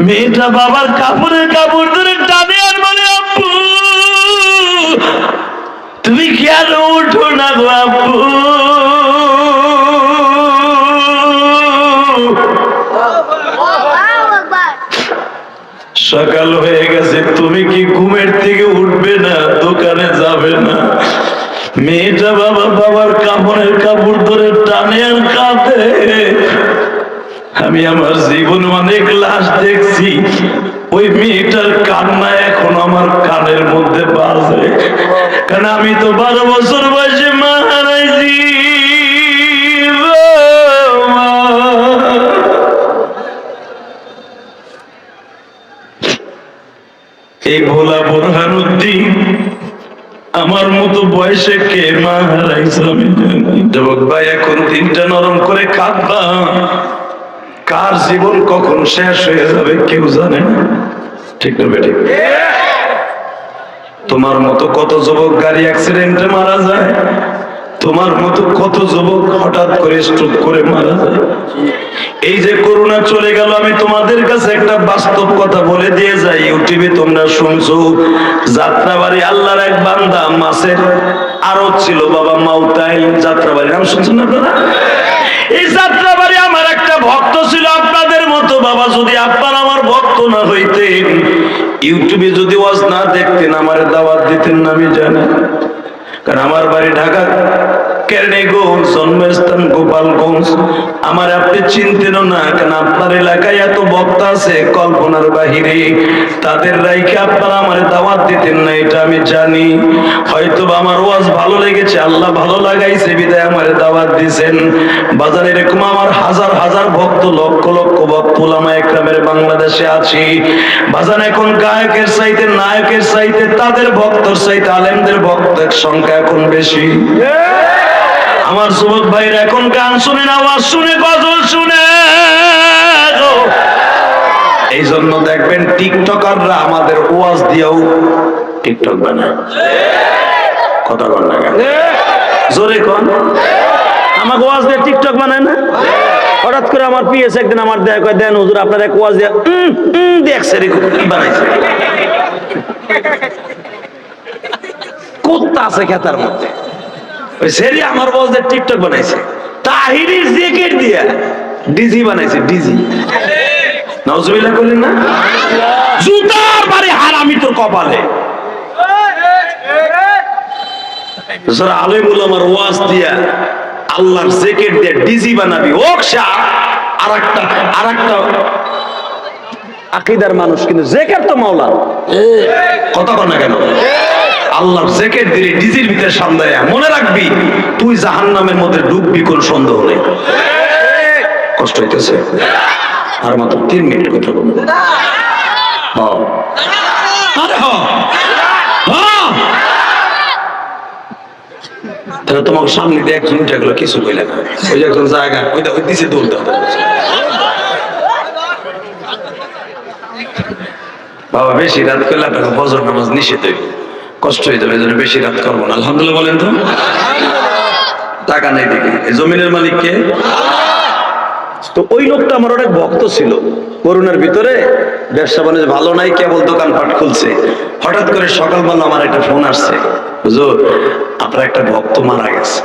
মেয়েটা বাবার কাপড়ের কাপড় ধরে টানে আর বলে, আব্বু তুমি কেন উঠো না গো আব্বু? সকাল হয়ে গেছে, তুমি কি ঘুমের থেকে উঠবে না, দোকানে যাবে না? মেয়েটা বাবার কাপড়ের কাপড় ধরে টানে আর কাঁদে। আমি আমার জীবন অনেক লাশ দেখছি, ওই মেয়েটার কান্না এখন আমার কানের মধ্যে বাজে, কারণ আমি তো 12 বছর বয়সে মা হারাইছি। এই ভোলা বোরহানুদ্দিন আমার মতো বয়সে কে মা হারাইছে আমি জানি। যুবক ভাই, এখন দিনটা নরম করে কাঁদবা, কার জীবন কখন শেষ হয়ে যাবে কেউ জানে না, ঠিক না বেঠিক? তোমার মতো কত যুবক গাড়ি অ্যাক্সিডেন্টে মারা যায়, তোমার মতো কত যুবক হঠাৎ করে স্ট্রোক করে মারা যায়। এই যে করোনা চলে গেল, আমি তোমাদের কাছে একটা বাস্তব কথা বলে দিয়ে যাই। ইউটিউবে তোমরা শুনছো, যাত্রাবাড়ি আল্লাহর এক বান্দা মাছের আড়ত ছিল, বাবা মাউতাইল যাত্রাবাড়ি, নাম শুনছেন না আপনারা? এই যাত্রাবাড়ি আমার একটা ভক্ত ছিল আপনাদের মতো। বাবা, যদি আপনার আমার ভক্ত না হইতেন, ইউটিউবে যদি ওয়াজ না দেখতেন, আমার দাওয়াত দিতেন না আমি জানি। কারণ আমার বাড়ি ঢাকা কেরানীগঞ্জ, জন্মস্থান গোপালগঞ্জ। আমার আপনি চিনতেন না, কারণ আপনার এলাকায় এত বক্তা আছে কল্পনার বাহিরে, তাদের রাইকে আপনারা আমার দাওয়াত দিতেন না, এটা আমি জানি। হয়তো আমার ওয়াজ ভালো লেগেছে, আল্লাহ ভালো লাগাইছে বিদায় আমার দাওয়াত দিয়েছেন। বাজার এরকম আমার হাজার হাজার ভক্ত, লক্ষ লক্ষ ভক্ত ওলামা একরামের বাংলাদেশে আছি। বাজার এখন গায়কের চাইতে, নায়কের চাইতে, তাদের ভক্তর চাইতে আলেমদের ভক্তের সংখ্যা এখন বেশি। আমার যুবক ভাইরা এখন গান শুনে, আওয়াজ শুনে, গজল শুনে। এই জন্য দেখবেন টিকটকাররা আমাদের ওয়াজ দিয়েও টিকটক বানায়। কথা বল না, জোরে কোন? আমাকে ওয়াজ দিয়ে টিকটক বানায় না? হঠাৎ করে আমার পিএস একদিন আমার দেখা কয়, দেন হুজুর আপনার এক ওয়াজ দিয়ে দেখছে কি বানাইছে। কুত্তা আছে খেতার মধ্যে, ওই সেরি আমার ওয়াজ দিয়ে টিকটক বানাইছে। তাহিরির জ্যাকেট দিয়ে ডিজি বানাইছে, ডিজি। নাউজুবিল্লাহ বলেন না? জুতার বাড়ি হারামি তোর কপালে। যারা আলেমুল আমার ওয়াজ দিয়া আল্লাহর জ্যাকেট দিয়ে ডিজি বানাবি, ওকশা আরেকটা আকীদার মানুষ, কিন্তু জ্যাকেট তো মাওলা। কথা বল না কেন? আল্লাহর জ্যাকেট দিয়ে ডিজির ভিতরে সামলায়া মনে রাখবি, তুই জাহান্নামের মধ্যে ডুববি, কোন সন্দেহ নেই। কষ্ট হইতেছে? আর মাত্র 3 মিনিট কথা বলবো। তাহলে তোমাকে সামনে দিয়ে একজন উঠে গেল, কিছু কইলে না, ওই যে একজন জায়গা ওইটা ওই দিছে দৌড় দাও। বাবা, বেশি রাত করলে আপনাকে ফজর নামাজ নিষেধ হইবে, কষ্ট হয়ে যাবে, এজন্য বেশি রাত করবো না। আলহামদুলিল্লাহ বলেন তো। টাকা নেই দিকে, জমিনের মালিক কে? তো ওই লোকটা আমার অনেক ভক্ত ছিল। করোনার ভিতরে ব্যবসা বাণিজ্য ভালো নাই, কেবল দোকানপাট খুলছে। হঠাৎ করে সকালবেলা আমার একটা ফোন আসছে, হুজুর আপনার একটা ভক্ত মারা গেছে।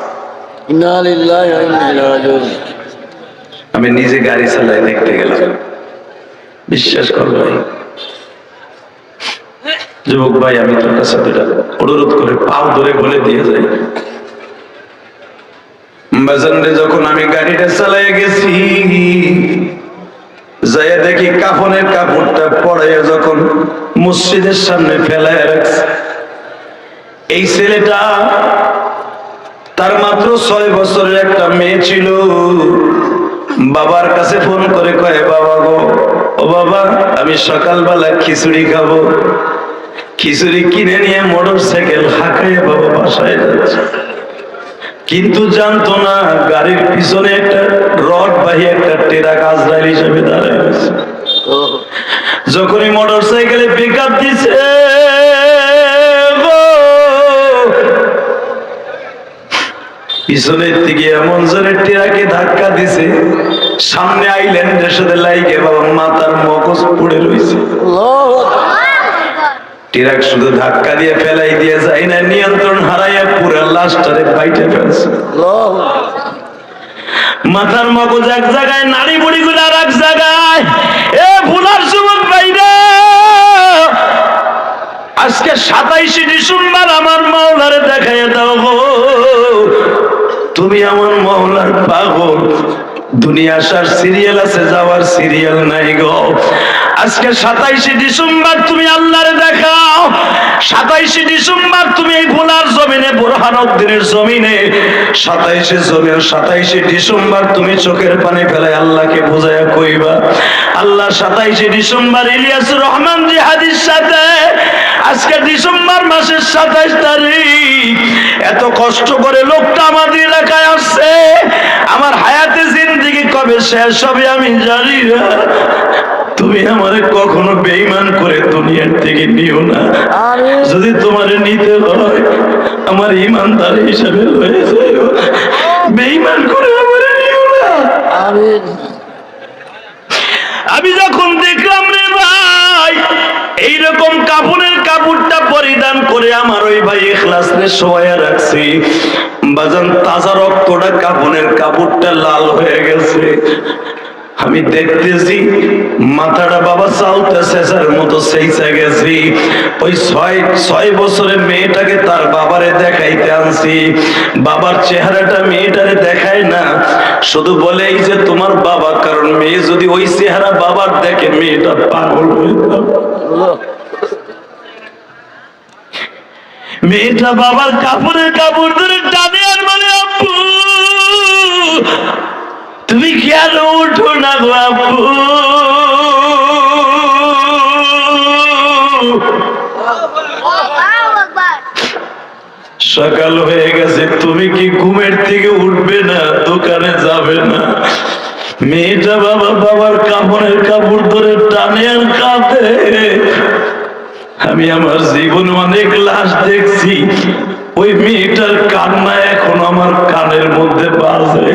আমি নিজে গাড়ি চালাই দেখতে গেলাম। বিশ্বাস কর ভাই, যুবক ভাই, আমি তোর কাছে দুটা অনুরোধ করে পাও ধরে বলে দিয়ে যাই। বাজারে যখন আমি গাড়িটা চালাই গেছি, যাইয়া দেখি কাফনের কাপড়টা পড়াইয়া যখন মসজিদের সামনে ফেলায় রাখছে। এই ছেলেটা, তার মাত্র 6 বছরের একটা মেয়ে ছিল। বাবার কাছে ফোন করে কয়, বাবা গো, ও বাবা, আমি সকালবেলা খিচুড়ি খাবো। খিচুড়ি কিনে নিয়ে মোটরসাইকেল হাঁকাইয়া বাবা বাসায় যাচ্ছে, কিন্তু জানতো না গাড়ির পিছনে একটা রড বাহি একটা টেরা আজরাইল হিসেবে দাঁড়ায় আছে। যখনই মোটরসাইকেলে পিকআপ দিছে, পিছনের দিকে এমন জোরে টেরাকে ধাক্কা দিছে, সামনে আইল্যান্ডের সাথে লাইগে বাবা মাথার মগজ পড়ে রয়েছে। ট্রাক শুধু ধাক্কা দিয়ে ফেলাই দিয়ে যায় না, নিয়ন্ত্রণ হারাইয়া পুরো লাশটারে বাইটে ফেলছে। মাথার মগজ এক জায়গায়, নাড়ি বুড়ি গুলো আর এক জায়গায়। এ ভুলার যুবক ভাইরা, আজকে 27 ডিসেম্বর আমার মাওলারে দেখাইয়া দাও গো। তুমি আমার মাওলার পাগল, দুনিয়া আসার সিরিয়াল আছে, যাওয়ার সিরিয়াল নাই গো। আজকে 27 ডিসেম্বর তুমি আল্লাহরে দেখাও। 27 ডিসেম্বর তুমি এই ভোলার জমিনে, বুরহানুদ্দিনের জমিনে 27 ডিসেম্বর তুমি চোখের পানি ফেলে আল্লাহকে বুঝাইয়া কইবা, আল্লাহ 27 ডিসেম্বর ইলিয়াসুর রহমান জিহাদির সাথে আজকে ডিসেম্বর মাসের 27 তারিখ এত কষ্ট করে লোকটা আমাদের এলাকায় আসছে। আমার হায়াতে জিন্দেগি কবে শেষ হবে আমি জানি না। তুমি আমারে কখনো বেঈমান করে দুনিয়ার থেকে নিও না। যদি তোমারে নিতে হয় আমার ইমানদার হিসাবে হয়ে যাও, বেঈমান করে আমারে নিও না। আমি যখন দেখলাম রে ভাই এইরকম কাপড়ের কাপড়টা পরিধান করে আমার ওই ভাই ইখলাস রে শোয়া রাখছি, বাজান তাজা রক্তটা কাপড়ের কাপড়টা লাল হয়ে গেছে। আমি দেখতেছি মাথাটা বাবা চাউতে শেষের মতো সেইসা গেছি। ওই 6 বছরের মেয়েটাকে তার বাবারে দেখাইতে আনছি। বাবার চেহারাটা মেয়েটারে দেখায় না, শুধু বলে এই যে তোমার বাবা, কারণ মেয়ে যদি ওই চেহারা বাবার দেখে মেয়েটা পাগল হয়ে যাবে। মেয়েটা বাবার কাপড়ের কাপড় ধরে টানে আর বলে আব্বু তুমি কেন উঠো না গো আব্বু। সকাল হয়ে গেছে, তুমি কি ঘুমের থেকে উঠবে না, দোকানে যাবে না? মেয়েটা বাবার কাপড়ের কাপড় ধরে টানে আর কাঁদে। আমি আমার জীবনে অনেক লাশ দেখছি, ওই মেয়েটার কান্না এখন আমার কানের মধ্যে বাজে,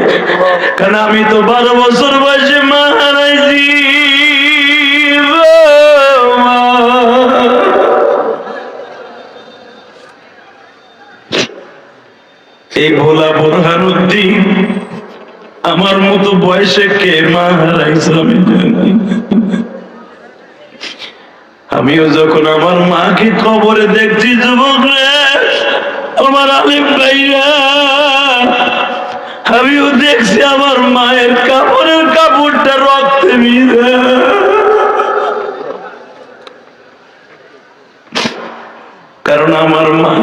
কারণ আমি তো 12 বছর বয়সে মা হারাইছি। এই ভোলা বুরহানুদ্দিন আমার মতো বয়সে কে মা হারাইছে আমি জানি। আমিও যখন আমার মাকে কবরে দেখছি যুবক রে, আমার আলিম ভাইরা, আমিও দেখছি আমার মায়ের কাপড়ের কাপড়টা রক্তে ভিজে। কারণ আমার মা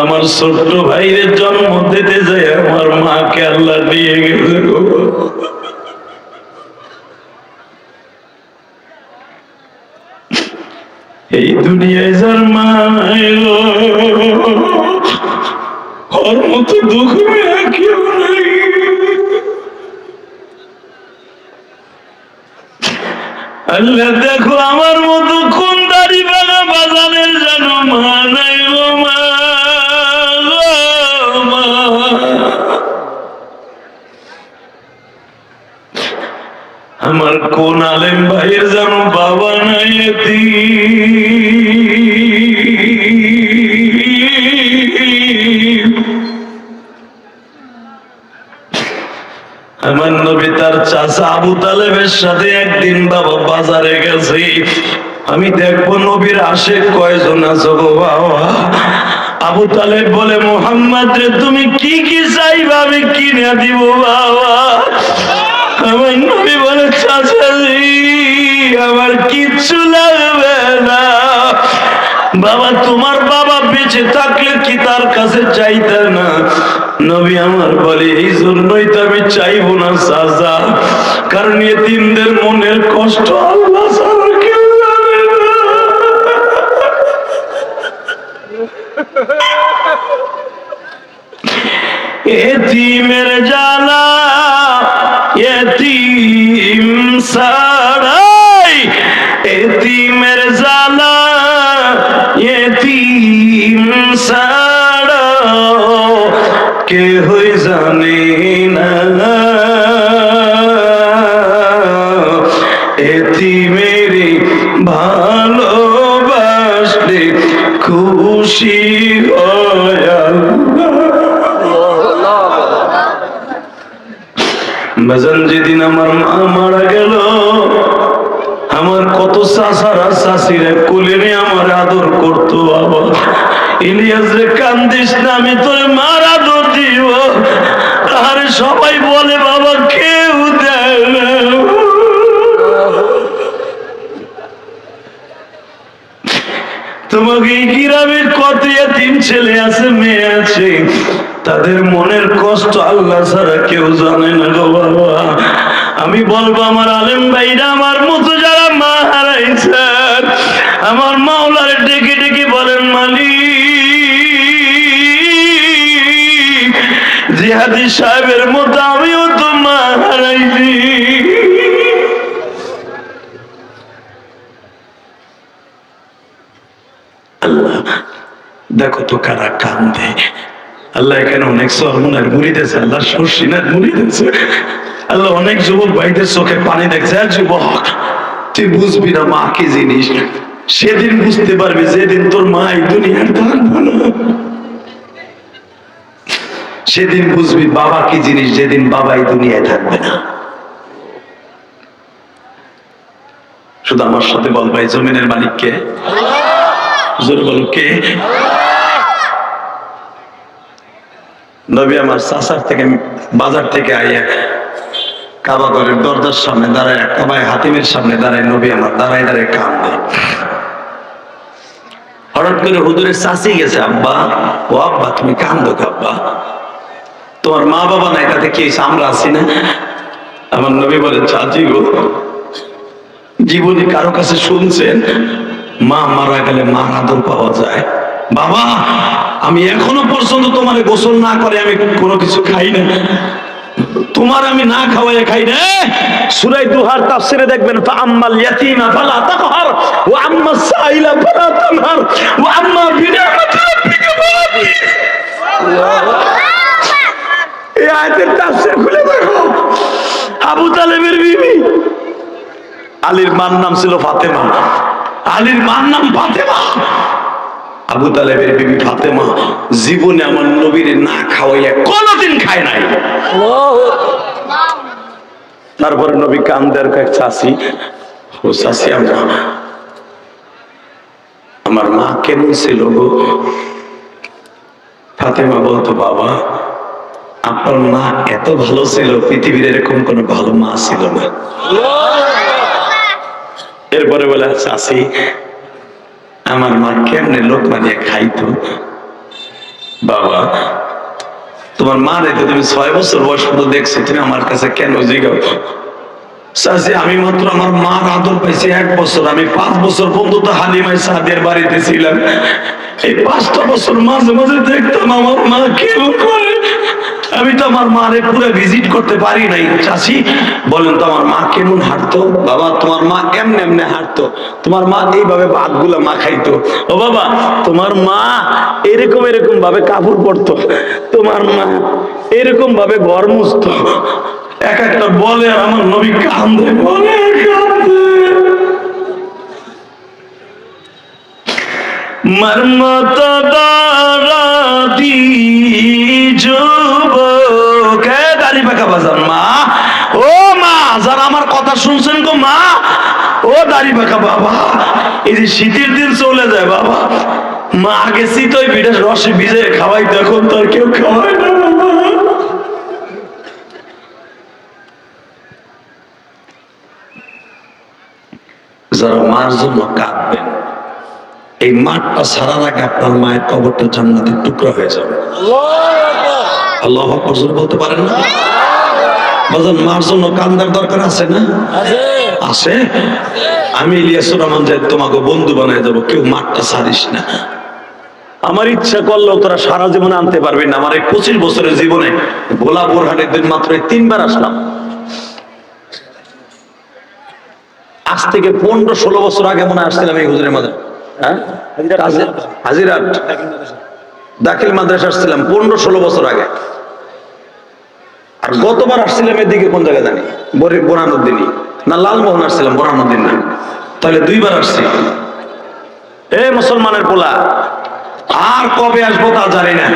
আমার ছোট্ট ভাইয়ের জন্ম দিতে যায় আমার মাকে আল্লাহ নিয়ে গেছে। এই দুনিয়ায় যার মা ওর মতো দুঃখ কেউ নাই। আল্লাহ দেখো আমার মতো কোন দাড়ি বানা বাজানের যেন মা নাই গো মা। আমার কোন আলেম ভাইয়ের যেন বাবা নাই। আমার নবী তার চাচা আবু তালেবের সাথে একদিন বাবা বাজারে গেছে। আমি দেখবো নবীর আশেক কয়জন আছো গো বাবা। আবু তালেব বলে মুহাম্মদ রে তুমি কি কি চাইবা আমি কিনে দিব বাবা। আমার নবী বলে চাচাজি আমার কিচ্ছু লাগবে না বাবা, তোমার বাবা বেঁচে থাকলে কি তার কাছে চাইতে না? নবী আমার বলে এই জন্যই তো আমি চাইবো না চাচা, কারণ এতিমদের মনের কষ্ট আল্লাহ ছাড়া কেউ জানে না। এতিমের জ্বালা এতিম ছাড়াই, এতিমের জ্বালা এতিম ছাড়া কেহই জানে না। বাজান যেদিন আমার মা মারা গেল, আমার কত চাচারা চাচিরা কোলে নিয়ে আমার আদর করতো। বাবা ইলিয়াস রে কান্দিস না, আমি তোর মার আদর দিব। আর সবাই বলে বাবা কেউ দেয় না। তোমাকে এই গ্রামের কত এতিম ছেলে আছে, মেয়ে আছে, তাদের মনের কষ্ট আল্লাহ ছাড়া কেউ জানে না গো বাবা। আমি বলবো আমার আলেম ভাইরা, আমার মতো যারা মা হারাইছে, আমার মাওলার ডেকে ডেকে বলেন মালিক, জিহাদি সাহেবের মতো আমিও তো মা হারাইছি। আল্লাহ দেখো তো কারা কান্দে। আল্লাহ এখানে অনেক সরমনার মুড়ি দিয়েছে, আল্লাহ শর্ষিনার মুড়ি দিয়েছে। আল্লাহ অনেক যুবক ভাইদের চোখে পানি দেখছে। আর যুবক, তুই বুঝবি না মা কি জিনিস, সেদিন বুঝতে পারবি যেদিন তোর মা এই দুনিয়ার থাকবে না। সেদিন বুঝবি বাবা কি জিনিস, যেদিন বাবা এই দুনিয়ায় থাকবে না। শুধু আমার সাথে বল ভাই, জমিনের মালিক কে? জোরে বল কে? নবী আমার চাচার থেকে বাজার থেকে আইয়া কাবা ঘরের দরজার সামনে দাঁড়ায়, কাবায় হাতিমের সামনে দাঁড়ায়, নবী আমার দাঁড়ায় দাঁড়ায় কান্দে। হঠাৎ করে হুজুরের চাচি গেছে, আব্বা ও আব্বা তুমি কান্দো আব্বা, তোমার মা বাবা নাই, তাতে কি হয়েছে, আমরা আছি না? আমার নবী বলে, চাচি গো, জীবনে কারো কাছে শুনছেন মা মারা গেলে মার আদর পাওয়া যায়? বাবা আমি এখনো পর্যন্ত তোমার গোসল না করে আমি কোনো কিছু খাই না, তোমার আমি না খাওয়াই খাই না। সূরা দুহার তাফসিরে দেখবেন, ফাআম্মাল ইয়াতীমা ফালা তাকহার ওয়া আম্মাস সাইলা ফালা তানহার ওয়া আম্মা বিনি'মাতি রাব্বিকা ফাহাদ্দিস। এই আয়াতের তাফসির খুলে দেখো। আবু তালেবের বিবি, আলীর মার নাম ছিল ফাতেমা, আলীর মার নাম ফাতেমা। আবু তালেবের বিবি ফাতেমা জীবনে আমার নবীর না খাওয়াইয়া কোনদিন খায় নাই। তারপরে নবী কান্দের চাচি, ও চাচি আমার মা কেমন ছিল গো? ফাতেমা বলতো, বাবা আপনার মা এত ভালো ছিল, পৃথিবীর এরকম কোন ভালো মা ছিল না। এরপরে বলে, চাচি আমার মা কেমনে লোকমা দিয়ে খাইতো? বাবা তোমার মা রে তো তুমি 6 বছর বয়স পর্যন্ত দেখছো, তুমি আমার কাছে কেন জিগাও? চাচি আমি মাত্র আমার মার আদর পাইছি 1 বছর, আমি 5 বছর পর্যন্ত হালিমা সাদের বাড়িতে ছিলাম। এই 5টা বছর মাঝে মাঝে দেখতাম আমার মা কেমন করে। আমি তো আমার মারে পুরো ভিজিট করতে পারি নাই। চাচি বলেন তো আমার মা কেমন হাঁটতো? বাবা তোমার মা এমনি এমনি হাঁটতো, তোমার মা এইভাবে ভাতগুলো মা খাইতো। ও বাবা তোমার মা এরকম এরকম ভাবে কাপড় পরতো, তোমার মা এরকম ভাবে ঘর মুছতো। এক একটা বলে আর আমার নবী কান্দে, বলে কান্দে। মর্মত দারাদি যুবক, দাড়ি পাকা বাজান মা, ও মা যারা আমার কথা শুনছেন গো মা, ও দাড়ি পাকা বাবা, এই যে শীতের দিন চলে যায় বাবা, মা আগে শীতই পিঠা রসে ভিজে খাওয়াই, এখন তো আর কেউ খাওয়ায় না। যারা মার জন্য কাঁদবেন, এই মাঠটা ছাড়ার আগে আপনার মায়ের কবরটা জান্নাতের টুকরা হয়ে যাবে। আল্লাহু আকবার বলতে পারেন না? বাজান মার জন্য কান্দার দরকার আছে না? আছে। আমি ইলিয়াসুর রহমান যাই তোমাকে বন্ধু বানায় দেবো, কেউ মাঠটা ছাড়িস না। আমার ইচ্ছা করলেও তোরা সারা জীবনে আনতে পারবি না। আমার এই 25 বছরের জীবনে ভোলা বোরহানের দিন মাত্র 3বার আসলাম। আজ থেকে 15-16 বছর আগে মনে আসছিলাম এই হুজুরের মাঝে, হ্যাঁ হাজিরাট দাখিল মাদ্রাসা আসছিলাম 15-16 বছর আগে। আর গতবার আসছিলাম এদিকে কোন জায়গায় জানি, বোরানুদ্দিনই না লালমোহন আসছিলাম, বোরানুদ্দিন না, তাহলে 2বার আসছি। এ মুসলমানের পোলা, আর কবে আসবো তা জানি না,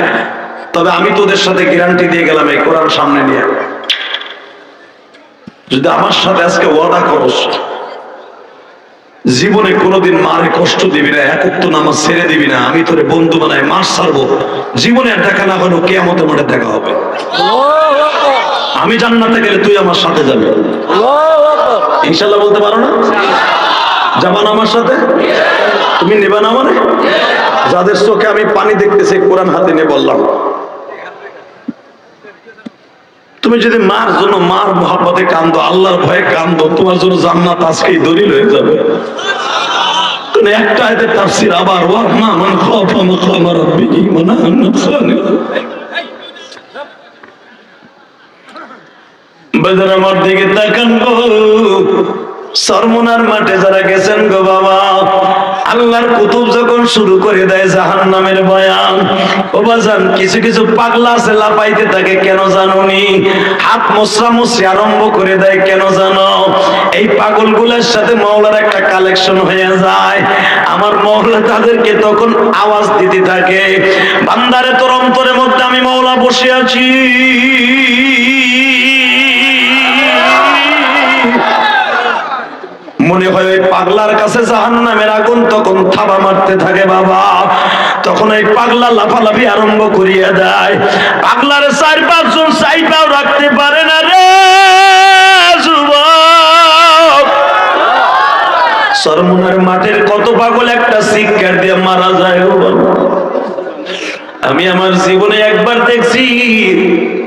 তবে আমি তোদের সাথে গ্যারান্টি দিয়ে গেলাম এই কোরআন সামনে নিয়ে যদি আমার সাথে আজকে ওয়াদা করস জীবনে কোনোদিন মারে কষ্ট দিবি না, একক নামাজ ছেড়ে দিবি না, আমি তোরে বন্ধু বানাই মাস ছাড়বো, জীবনে আর দেখা না হলেও কিয়ামতের মাঠে দেখা হবে। আমি জান্নাতে গেলে তুই আমার সাথে যাবি ইনশাআল্লাহ, বলতে পারো না? যাবা না আমার সাথে? তুমি নেবা না? মানে যাদের চোখে আমি পানি দেখতেছি কোরআন হাতে নিয়ে বললাম, তুমি যদি মার জন্য মার মহব্বতে কান্দো, আল্লাহর ভয়ে কান্দো, তোমার জন্য জান্নাত আজকেই দলিল হয়ে যাবে। তুমি একটা আয়াতের তাফসীর আবার ওয়াম্মা মান খাফা মাকামা রাব্বিহি ওয়া নাহা আন-নাফসা আনিল হাওয়া। বাজার আমার দিকে তাকান গো, সরমুনার মাঠে যারা গেছেন গো বাবা, আল্লাহর কুতুব যখন শুরু করে দেয় জাহান্নামের বয়ান, ও বাজান কিছু কিছু পাগলা আছে লাপাইতে থাকে, কেন জানোনি? হাত মোছরামুছরি আরম্ভ করে দেয়, কেন জানো? এই পাগলগুলোর সাথে মাওলার একটা কালেকশন হয়ে যায়। আমার মাওলা তাদেরকে তখন আওয়াজ দিতে থাকে, বান্দারে তোর অন্তরের মধ্যে আমি মাওলা বসে আছি, মনে হয় ওই পাগলার কাছে জাহান্নামের আগুন তখন থাবা মারতে থাকে বাবা। তখন ওই পাগলা লাফালাফি আরম্ভ করিয়া দেয়, পাগলার 4-5 জন চাইপাও রাখতে পারে না রে যুবক। সরমুনার মাঠের কত পাগল একটা শিক্ষার দিয়ে মারা যায় ও বাবা। আমি আমার জীবনে একবার দেখছি,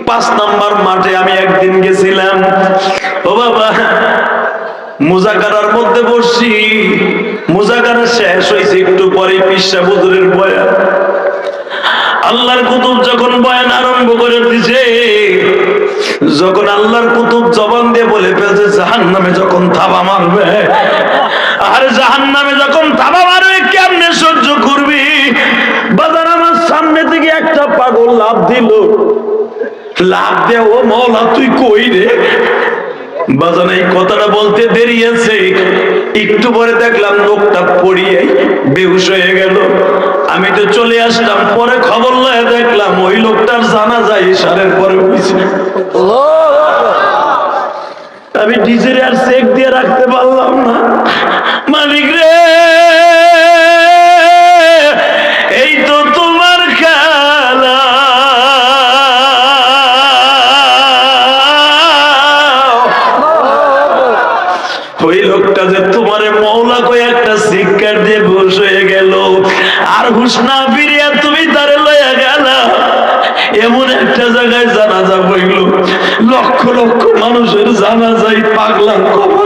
5 নম্বর মাঠে আমি একদিন গেছিলাম ও বাবা, মুজাকারার মধ্যে বসছি, মুজাকারা শেষ হয়েছে, একটু পরে পিসা হুজুরের বয়ান, আল্লাহর কুতুব যখন বয়ান আরম্ভ করে দিছে, যখন আল্লাহর কুতুব জবান দিয়ে বলে ফেলছে জাহান্নামে যখন থাবা মারবে, আর জাহান্নামে যখন থাবা মারবে কেমনে সহ্য করবি? বাজার আমার সামনে থেকে একটা পাগল লাফ দিল, লাফ দিয়ে ও মাওলা তুই কই রে? বাজান এই কথাটা বলতে দেরি আছে, একটু পরে দেখলাম লোকটা পড়িয়ে বেহুশ হয়ে গেল। আমি তো চলে আসলাম, পরে খবর লয়ে দেখলাম ওই লোকটার জানাজা ইশারের পরে হয়েছে। আমি ডিজেরে আর চেক দিয়ে রাখতে পারলাম না, মালিক রে এই তো তোমার খেলা। ওই লোকটা যে তোমারে মওলা কই একটা শিক্ষার দিয়ে বেহুশ হয়ে গেল, আর হুশ না ফিরিয়া তুমি তারে লইয়া গেলা এমন একটা জায়গায় জানাজা হইল, লক্ষ লক্ষ মানুষের জানাজাই পাগলার কবর